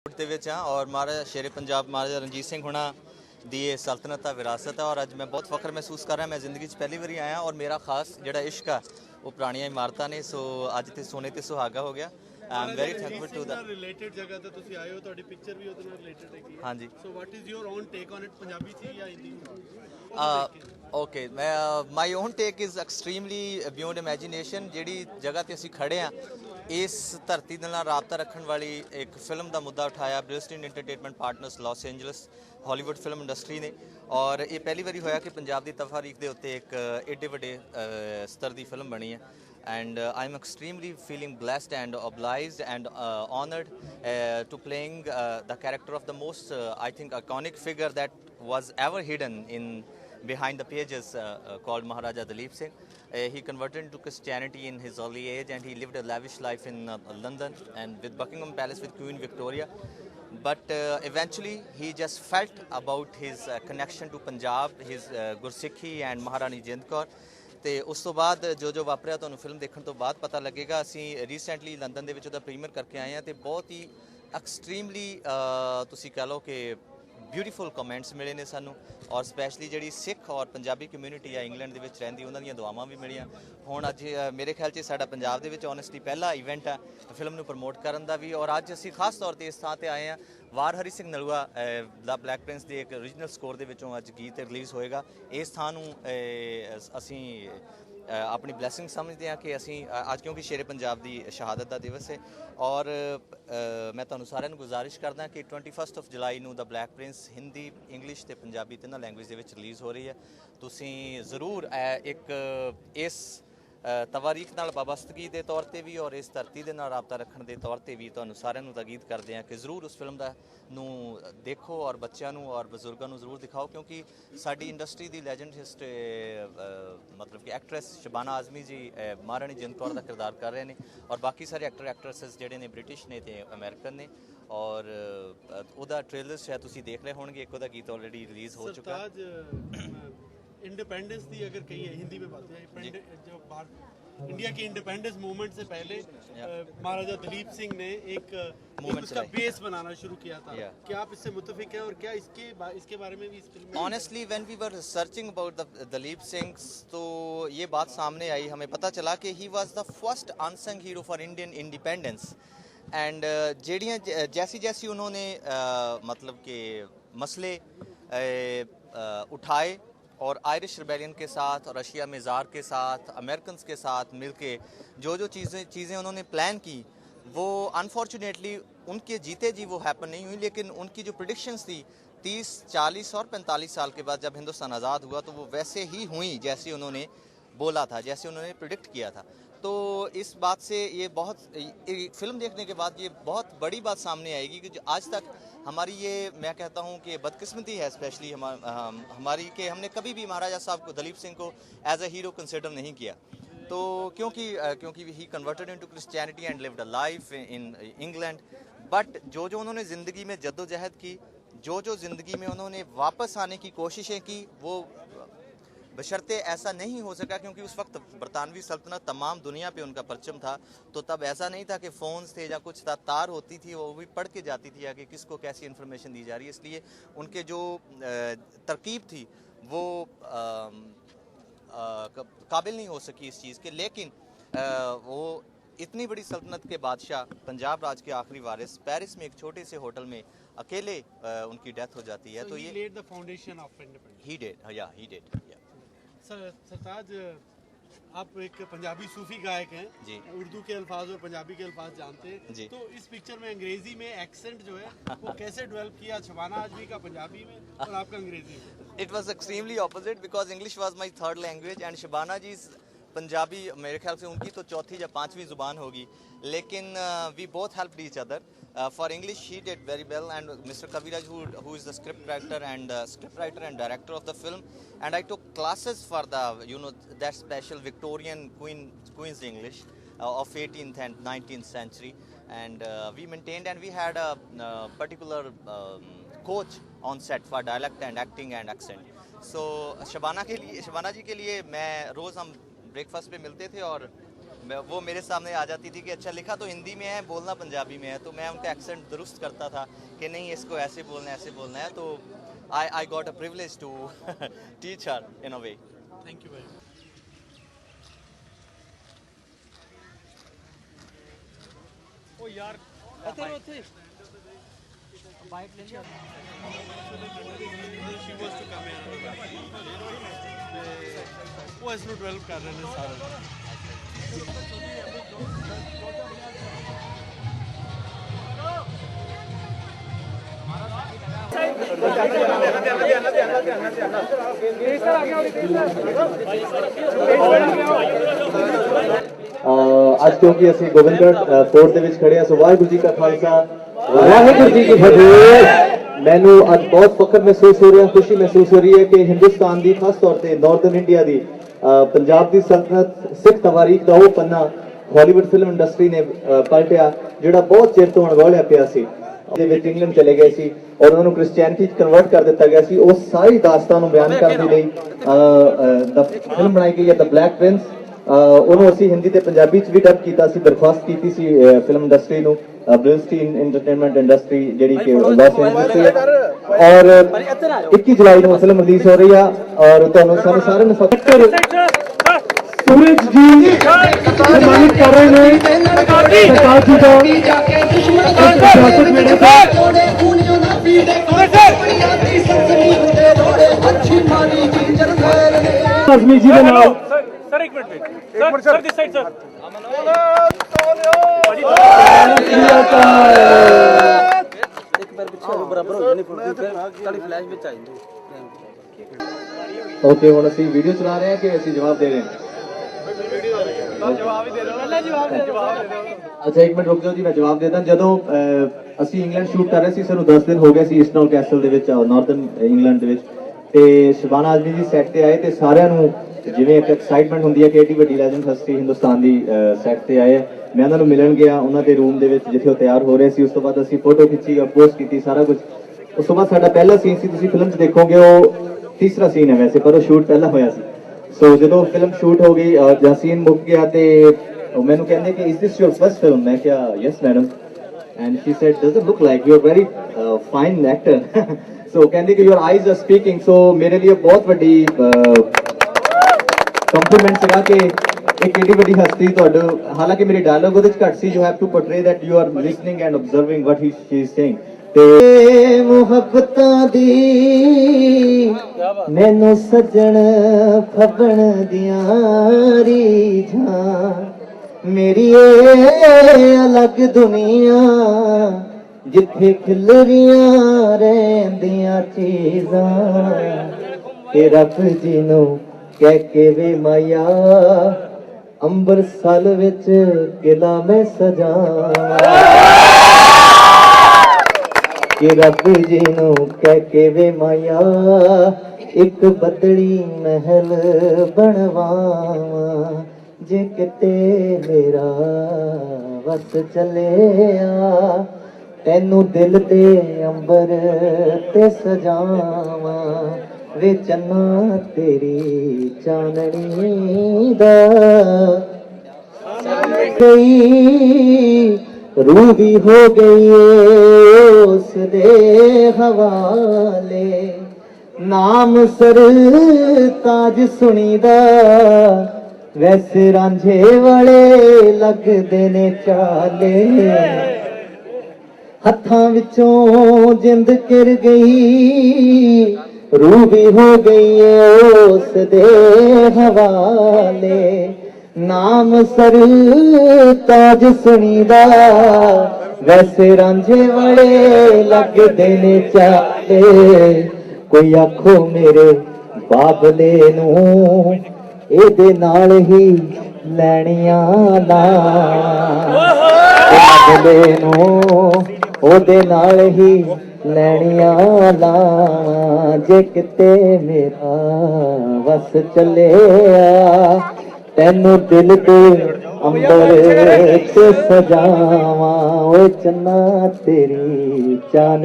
ਦੇ ਵਿੱਚ ਹਾਂ ਔਰ ਮਹਾਰਾਜਾ ਸ਼ੇਰੇ ਪੰਜਾਬ ਮਹਾਰਾਜਾ ਰਣਜੀਤ ਸਿੰਘ ਹੁਣਾਂ ਦੀ ਇਹ ਸਲਤਨਤ ਦਾ ਵਿਰਾਸਤ ਹੈ ਔਰ ਅੱਜ ਮੈਂ ਬਹੁਤ ਫਖਰ ਮਹਿਸੂਸ ਕਰ ਰਿਹਾ। ਮੈਂ ਜ਼ਿੰਦਗੀ 'ਚ ਪਹਿਲੀ ਵਾਰੀ ਆਇਆ ਔਰ ਮੇਰਾ ਖਾਸ ਜਿਹੜਾ ਇਸ਼ਕ ਆ ਉਹ ਪੁਰਾਣੀਆਂ ਇਮਾਰਤਾਂ ਨੇ। ਸੋ ਅੱਜ ਤੇ ਸੋਨੇ ਤੇ ਸੁਹਾਗਾ ਹੋ ਗਿਆ। I am very thankful to the related ਜਗ੍ਹਾ ਤੇ ਤੁਸੀਂ ਆਏ ਹੋ, ਤੁਹਾਡੀ ਪਿਕਚਰ ਵੀ ਉਹਦੇ ਨਾਲ ਰਿਲੇਟਡ ਹੈਗੀ ਹੈ। ਹਾਂਜੀ। So what is your own take on it, Punjabi ਚ ਜਾਂ Hindi? Okay, my own take is extremely beyond imagination. ਜਿਹੜੀ ਜਗ੍ਹਾ ਤੇ ਅਸੀਂ ਖੜੇ ਆ ਇਸ ਧਰਤੀ ਦੇ ਨਾਲ ਰਾਬਤਾ ਰੱਖਣ ਵਾਲੀ ਇੱਕ ਫਿਲਮ ਦਾ ਮੁੱਦਾ ਉਠਾਇਆ Briston entertainment partners Los Angeles Hollywood film industry ਨੇ ਔਰ ਇਹ ਪਹਿਲੀ ਵਾਰੀ ਹੋਇਆ ਕਿ ਪੰਜਾਬ ਦੀ ਤਫਾਰੀਖ ਦੇ ਉੱਤੇ ਇੱਕ ਏਡੇ ਵੱਡੇ ਸਤਰ ਦੀ ਫਿਲਮ ਬਣੀ ਹੈ। And I'm extremely feeling blessed and obliged and honored to playing the character of the most, I think, iconic figure that was ever hidden in behind the pages called Maharaja Dalip Singh. He converted into Christianity in his early age and he lived a lavish life in London and with Buckingham Palace with Queen Victoria. But eventually he just felt about his connection to Punjab, his Gursikhi and Maharani Jind Kaur. ਤੇ ਉਸ ਤੋਂ ਬਾਅਦ ਜੋ ਵਾਪਰਿਆ ਤੁਹਾਨੂੰ film ਦੇਖਣ ਤੋਂ ਬਾਅਦ ਪਤਾ ਲੱਗੇਗਾ। ਅਸੀਂ ਰੀਸੈਂਟਲੀ ਲੰਡਨ ਦੇ ਵਿੱਚ ਉਹਦਾ ਪ੍ਰੀਮੀਅਰ ਕਰਕੇ ਆਏ ਹਾਂ ਤੇ ਬਹੁਤ ਹੀ ਐਕਸਟ੍ਰੀਮਲੀ ਤੁਸੀਂ ਕਹਿ ਲਓ ਕਿ ਬਿਊਟੀਫੁਲ ਕਮੈਂਟਸ ਮਿਲੇ ਨੇ ਸਾਨੂੰ ਔਰ ਸਪੈਸ਼ਲੀ ਜਿਹੜੀ ਸਿੱਖ ਔਰ ਪੰਜਾਬੀ ਕਮਿਊਨਿਟੀ ਆ ਇੰਗਲੈਂਡ ਦੇ ਵਿੱਚ ਰਹਿੰਦੀ ਉਹਨਾਂ ਦੀਆਂ ਦੁਆਵਾਂ ਵੀ ਮਿਲੀਆਂ। ਹੁਣ ਅੱਜ ਮੇਰੇ ਖਿਆਲ 'ਚ ਸਾਡਾ ਪੰਜਾਬ ਦੇ ਵਿੱਚ ਓਨੈਸਟਲੀ ਪਹਿਲਾ ਇਵੈਂਟ ਆ ਫਿਲਮ ਨੂੰ ਪ੍ਰਮੋਟ ਕਰਨ ਦਾ ਵੀ ਔਰ ਅੱਜ ਅਸੀਂ ਖਾਸ ਤੌਰ 'ਤੇ ਇਸ ਥਾਂ 'ਤੇ ਆਏ ਹਾਂ। ਵਾਰ ਹਰੀ ਸਿੰਘ ਨਲੂਆ ਦਾ ਬਲੈਕ ਪ੍ਰਿੰਸ ਦੇ ਇੱਕ ਓਰੀਜਨਲ ਸਕੋਰ ਦੇ ਵਿੱਚੋਂ ਅੱਜ ਗੀਤ ਰਿਲੀਜ਼ ਹੋਏਗਾ। ਇਸ ਥਾਂ ਨੂੰ ਅਸੀਂ ਆਪਣੀ ਬਲੈਸਿੰਗ ਸਮਝਦੇ ਹਾਂ ਕਿ ਅਸੀਂ ਅੱਜ ਕਿਉਂਕਿ ਸ਼ੇਰੇ ਪੰਜਾਬ ਦੀ ਸ਼ਹਾਦਤ ਦਾ ਦਿਵਸ ਹੈ ਔਰ ਮੈਂ ਤੁਹਾਨੂੰ ਸਾਰਿਆਂ ਨੂੰ ਗੁਜ਼ਾਰਿਸ਼ ਕਰਦਾ ਕਿ 21 ਜੁਲਾਈ ਨੂੰ ਦਾ ਬਲੈਕ ਪ੍ਰਿੰਸ ਹਿੰਦੀ ਇੰਗਲਿਸ਼ ਤੇ ਪੰਜਾਬੀ ਤਿੰਨਾਂ ਲੈਂਗੁਏਜ ਦੇ ਵਿੱਚ ਰਿਲੀਜ਼ ਹੋ ਰਹੀ ਹੈ। ਤੁਸੀਂ ਜ਼ਰੂਰ ਇੱਕ ਇਸ ਤਵਾਰੀਖ ਨਾਲ ਵਾਬਸਤਗੀ ਦੇ ਤੌਰ 'ਤੇ ਵੀ ਔਰ ਇਸ ਧਰਤੀ ਦੇ ਨਾਲ ਰਾਬਤਾ ਰੱਖਣ ਦੇ ਤੌਰ 'ਤੇ ਵੀ ਤੁਹਾਨੂੰ ਸਾਰਿਆਂ ਨੂੰ ਤਾਕੀਦ ਕਰਦੇ ਹਾਂ ਕਿ ਜ਼ਰੂਰ ਉਸ ਫਿਲਮ ਦਾ ਨੂੰ ਦੇਖੋ ਔਰ ਬੱਚਿਆਂ ਨੂੰ ਔਰ ਬਜ਼ੁਰਗਾਂ ਨੂੰ ਜ਼ਰੂਰ ਦਿਖਾਓ ਕਿਉਂਕਿ ਸਾਡੀ ਇੰਡਸਟਰੀ ਦੀ ਲੈਜੈਂਡ ਮਤਲਬ ਕਿ ਐਕਟਰੈਸ ਸ਼ਬਾਨਾ ਆਜ਼ਮੀ ਜੀ ਮਹਾਰਾਣੀ ਜਿੰਦ ਕੌਰ ਦਾ ਕਿਰਦਾਰ ਕਰ ਰਹੇ ਨੇ ਔਰ ਬਾਕੀ ਸਾਰੇ ਐਕਟਰ ਐਕਟਰੈਸਸ ਜਿਹੜੇ ਨੇ ਬ੍ਰਿਟਿਸ਼ ਨੇ ਤੇ ਅਮਰੀਕਨ ਨੇ ਔਰ ਉਹਦਾ ਟ੍ਰੇਲਰ ਸ਼ਾਇਦ ਤੁਸੀਂ ਦੇਖ ਰਹੇ ਹੋਣਗੇ। ਇੱਕ ਉਹਦਾ ਗੀਤ ਆਲਰੇਡੀ ਰਿਲੀਜ਼ ਹੋ चुका है। इंडिपेंडेंस की अगर कही हिंदी में बात है, जो इंडिया के इंडिपेंडेंस मूवमेंट से पहले महाराजा दलीप सिंह ने एक उसका बेस बनाना शुरू किया था। क्या आप इससे मुत्तफिक हैं और क्या इसके बारे में भी इस फिल्म में? Honestly when we were searching about the Dalip Singh तो ये बात सामने आई, हमें पता चला कि he was the first unsung hero for Indian independence and जेड़ियाँ जैसी जैसी उन्होंने मतलब के मसले उठाए और आयरिश रिबेलियन के साथ और रशिया में ज़ार के साथ अमेरिकन के साथ मिलके जो चीज़ें उन्होंने प्लान की वो अनफॉर्चुनेटली उनके जीते जी वो हैपन नहीं हुई। लेकिन उनकी जो प्रिडिक्शंस थी 30, 40 और 45 साल के बाद जब हिंदुस्तान आज़ाद हुआ तो वो वैसे ही हुई जैसे उन्होंने बोला था, जैसे उन्होंने प्रिडिक्ट किया था। तो इस बात से ये बहुत फिल्म देखने के बाद ये बहुत बड़ी बात सामने आएगी कि जो आज तक हमारी ये मैं कहता हूँ कि बदकिस्मती है स्पेशली हमारी कि हमने कभी भी महाराजा साहब को दलीप सिंह को एज अ हीरो कंसिडर नहीं किया। तो क्योंकि he converted into Christianity and lived a life in England. But जो उन्होंने ज़िंदगी में जद्दोजहद की, जो ज़िंदगी में उन्होंने वापस आने की कोशिशें की वो बशर्ते ऐसा नहीं हो सका क्योंकि उस वक्त बरतानवी सल्तनत तमाम दुनिया पे उनका परचम था। तो तब ऐसा नहीं था कि फ़ोन्स थे या कुछ था, तार होती थी वो भी पढ़ के जाती थी आगे किसको कैसी इन्फॉर्मेशन दी जा रही है। इसलिए उनके जो तरकीब थी वो काबिल नहीं हो सकी इस चीज़ के। लेकिन वो इतनी बड़ी सल्तनत के बादशाह पंजाब राज के आखिरी वारिस पेरिस में एक छोटे से होटल में अकेले उनकी डेथ हो जाती है। तो ये laid the foundation of independence. he did yeah. सरताज, आप एक पंजाबी सूफी गायक हैं जी। उर्दू के अल्फाज और पंजाबी के अल्फाज जानते हैं जी। तो इस पिक्चर में अंग्रेजी में एक्सेंट जो है वो कैसे डेवलप किया शबाना आजमी का पंजाबी में और आपका अंग्रेजी में? It was extremely opposite because English was my third language and Shabana जी पंजाबी मेरे ख्याल से उनकी तो चौथी या पांचवी ज़ुबान होगी। लेकिन we both helped each other. For English he did very well and mister Kaviraj who is the script writer and director of the film and I took classes for the that special Victorian Queen's English of 18th and 19th century and we maintained and we had a particular coach on set for dialect and acting and accent. So Shabana ji के लिए मैं रोज़ हम breakfast पे मिलते थे और वो मेरे सामने आ जाती थी कि अच्छा लिखा तो हिंदी में है, बोलना पंजाबी में है, तो मैं उनका एक्सेंट दुरुस्त करता था कि नहीं इसको ऐसे बोलना है, तो I got a privilege to teach her in a way. Thank you भाई। ओ यार ਉੱਥੇ बाइक ले लिया she was to come in वो इसਨੂੰ ਡਿਵੈਲਪ ਕਰ ਰਹੇ ਨੇ ਸਾਰਾ। ਅੱਜ ਕਿਉਂਕਿ ਅਸੀਂ ਗੋਬਿੰਦਗੜ੍ਹ ਫੋਰਟ ਦੇ ਵਿੱਚ ਖੜੇ ਹਾਂ, ਸੋ ਵਾਹਿਗੁਰੂ ਜੀ ਕਾ ਖਾਲਸਾ ਵਾਹਿਗੁਰੂ ਜੀ ਕੀ ਫਤਿਹ। ਮੈਨੂੰ ਅੱਜ ਬਹੁਤ ਫਖਰ ਮਹਿਸੂਸ ਹੋ ਰਿਹਾ, ਖੁਸ਼ੀ ਮਹਿਸੂਸ ਹੋ ਰਹੀ ਹੈ ਕਿ ਹਿੰਦੁਸਤਾਨ ਦੀ ਖਾਸ ਤੌਰ ਤੇ ਨਾਰਥਰਨ ਇੰਡੀਆ ਦੀ ਪੰਜਾਬ ਦੀ ਸਲਤਨਤ ਸਿੱਖ ਤਵਾਰੀਖ ਦਾ ਉਹ ਪੰਨਾ ਹਾਲੀਵੁੱਡ ਫਿਲਮ ਇੰਡਸਟਰੀ ਨੇ ਪਲਟਿਆ, ਜਿਹੜਾ ਬਹੁਤ ਚਿਰ ਤੋਂ ਅਣਗੌਲਿਆ ਪਿਆ ਸੀ। ਦੇ ਵਿੱਚ ਇੰਗਲੈਂਡ ਚਲੇ ਗਏ ਸੀ ਔਰ ਉਹਨਾਂ ਨੂੰ ਕ੍ਰਿਸਚੀਅਨਿਟੀ ਚ ਕਨਵਰਟ ਕਰ ਦਿੱਤਾ ਗਿਆ ਸੀ। ਉਸ ਸਾਰੀ ਦਾਸਤਾਨ ਨੂੰ ਬਿਆਨ ਕਰਨ ਦੇ ਲਈ ਫਿਲਮ ਬਣਾਈ ਗਈ ਹੈ ਦ ਬਲੈਕ ਪ੍ਰਿੰਸ। ਉਹਨੂੰ ਅਸੀਂ ਹਿੰਦੀ ਤੇ ਪੰਜਾਬੀ ਚ ਵੀ ਡਬ ਕੀਤਾ ਸੀ, ਦਰਖਾਸਤ ਕੀਤੀ ਸੀ ਫਿਲਮ ਇੰਡਸਟਰੀ ਨੂੰ, ਬ੍ਰਿਲਸਟੀਨ ਐਂਟਰਟੇਨਮੈਂਟ ਇੰਡਸਟਰੀ ਜਿਹੜੀ ਕਿ ਲਾਸ ਐਂਜਲਸ ਦੀ ਹੈ। ਔਰ 21 ਜੁਲਾਈ ਨੂੰ ਫਿਲਮ ਰਿਲੀਜ਼ ਹੋ ਰਹੀ ਆ ਔਰ ਤੁਹਾਨੂੰ ਸਾਰੇ ਸਾਰਿਆਂ ਨੂੰ सूरज जी सम्मानित कर रहे हैं सरकार जी का आजमी जी के नाम सर एक minute sir this side sir okay हुण असीं वीडियो चला रहे हैं कि असीं जवाब दे रहे हैं? अच्छा एक मिनट रुक जाओ जी, मैं जवाब देता। ਜਦੋਂ ਅਸੀਂ ਇੰਗਲੈਂਡ ਸ਼ੂਟ ਕਰ ਰਹੇ ਸੀ, ਸਾਨੂੰ 10 ਦਿਨ ਹੋ ਗਏ ਸੀ ਈਸਟਰਨ ਕੈਸਲ ਦੇ ਵਿੱਚ, ਨਾਰਥਰਨ ਇੰਗਲੈਂਡ ਦੇ ਵਿੱਚ, ਤੇ ਸ਼ਬਾਨਾ ਆਜ਼ਮੀ ਜੀ ਸੈੱਟ ਤੇ ਆਏ ਤੇ ਸਾਰਿਆਂ ਨੂੰ ਜਿਵੇਂ ਇੱਕ ਐਕਸਾਈਟਮੈਂਟ ਹੁੰਦੀ ਹੈ ਕਿ ਏਡੀ ਵੱਡੀ ਲੈਜੈਂਡ ਹਸਤੀ ਹਿੰਦੁਸਤਾਨ ਦੀ ਸੈੱਟ ਤੇ ਆਏ ਆ। ਮੈਂ ਉਹਨਾਂ ਨੂੰ ਮਿਲਣ ਗਿਆ ਉਹਨਾਂ ਦੇ ਰੂਮ ਦੇ ਵਿੱਚ ਜਿੱਥੇ ਉਹ ਤਿਆਰ ਹੋ ਰਹੇ ਸੀ। ਉਸ ਤੋਂ ਬਾਅਦ ਅਸੀਂ ਫੋਟੋ ਖਿੱਚੀ, ਪੋਸਟ ਕੀਤੀ, ਸਾਰਾ ਕੁਝ। ਉਸ ਤੋਂ ਬਾਅਦ ਸਾਡਾ ਪਹਿਲਾ ਸੀਨ ਸੀ, ਤੁਸੀਂ ਫਿਲਮ 'ਚ ਦੇਖੋਗੇ, ਉਹ ਤੀਸਰਾ ਸੀਨ ਹੈ ਵੈਸੇ, ਪਰ ਉਹ ਸ਼ੂਟ ਪਹਿਲਾਂ ਹੋਇਆ ਸੀ। ਸੋ ਜਦੋਂ ਫਿਲਮ ਸ਼ੂਟ ਹੋ ਗਈ ਜਾਂ ਸੀਨ ਮੁੱਕ ਗਿਆ ਤੇ ਮੈਨੂੰ ਕਹਿੰਦੇ ਕਿ is this your first film? ਮੈਂ ਕਿਹਾ yes madam. And she said does it look like you are very fine actor. So ਕਹਿੰਦੇ ਕਿ your eyes are speaking. So ਮੇਰੇ ਲਈ ਬਹੁਤ ਵੱਡੀ ਕੰਪਲੀਮੈਂਟ ਸੀਗਾ ਕਿ ਇੱਕ ਏਡੀ ਵੱਡੀ ਹਸਤੀ ਤੁਹਾਡਾ, ਹਾਲਾਂਕਿ ਮੇਰੇ ਡਾਇਲੌਗ ਉਹਦੇ 'ਚ ਘੱਟ ਸੀ, you have to portray that you are listening and observing what she is saying. ਤੇ ਮੁਹੱਬਤਾਂ ਦੀ ਮੈਨੂੰ ਸੱਜਣ ਫੱਬਣ ਦੀਆਂ ਰੀਝਾਂ, ਮੇਰੀ ਏ ਅਲੱਗ ਦੁਨੀਆ ਜਿੱਥੇ ਖਿਲਰੀਆਂ ਰਹਿੰਦੀਆਂ ਚੀਜ਼ਾਂ, ਤੇ ਰੱਬ ਜੀ ਨੂੰ ਕਹਿ ਕੇ ਵੇ ਮਾਇਆ ਅੰਬਰਸਰ ਵਿੱਚ ਕਿਲਾ ਮੈਂ ਸਜਾਵਾਂ, ਕਿ ਰੱਬ ਜੀ ਨੂੰ ਕਹਿ ਕੇ ਵੇ ਮਾਇਆ ਇੱਕ ਬਦਲੀ ਮਹਿਲ ਬਣਵਾਵਾਂ, ਜੇ ਕਿਤੇ ਮੇਰਾ ਵਸ ਚੱਲਿਆ ਤੈਨੂੰ ਦਿਲ ਦੇ ਅੰਬਰ ਤੇ ਸਜਾਵਾਂ, ਵੇ ਚੰਨਾ ਤੇਰੀ ਚਾਨਣੀ ਦਾ ਗਈ रूह भी हो गई उस दे हवाले, नाम सर ताज सुनीदा वैसे रांझे वाले लगदे ने चाले, हत्थां विचों जिंद किर गई रूह भी हो गई उस दे हवाले, नाम सर ताज सुनीदा वैसे रांझे वाले लगदे ने चाले, कोई आखो मेरे बाबले नूं एदे नाल ही लैणियां ला, बाबले नूं ओदे नाल ही लैणियां ला, जे किते मेरा वस चलिया ਤੈਨੂੰ ਦਿਲ ਦੇ ਅੰਬਰ ਤੇ ਸਜਾਵਾਂ, ਓਏ ਚੰਨਾ ਤੇਰੀ ਚਾਨ